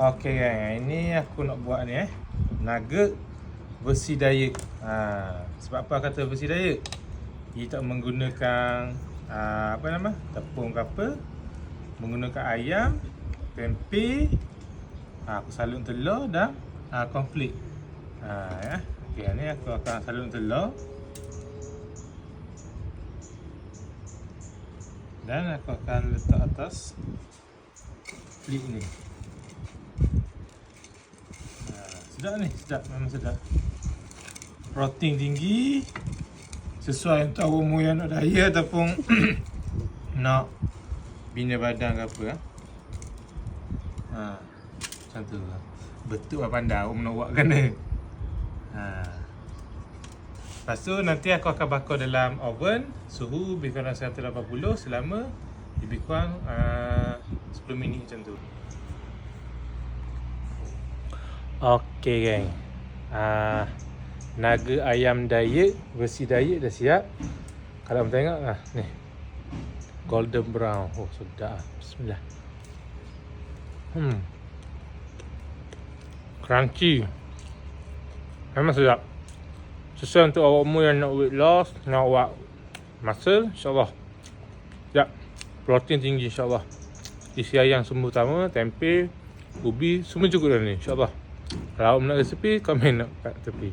Okey gang, ini aku nak buat ni nugget versi diet. Sebab apa kata versi diet? Kita tak menggunakan tepung ke apa, menggunakan ayam, tempe, aku salur telur dan cornflake. Okey, ni aku akan salur telur. Dan aku akan letak atas flake ni. Sedap ni, sedap, memang sedap. Protein tinggi, sesuai untuk umur yang nak diet ataupun nak bina badan ke apa. Macam tu. Betul lah pandai nak buat kena. Lepas tu nanti aku akan bakar dalam oven suhu lebih kurang 180 selama lebih kurang 10 minit macam tu. Okey gang, nugget ayam diet versi diet dah siap. Kalau kita tengok ni golden brown. Oh sedap. Bismillah. Crunchy. Memang sedap. Sesuai untuk awak yang nak weight loss, nak buat muscle, insyaAllah. Sekejap. Protein tinggi insyaAllah. Isi ayam semua utama, tempe, ubi, semua cukup dalam ni insyaAllah. Kalau nak resepi, komen kat tepi.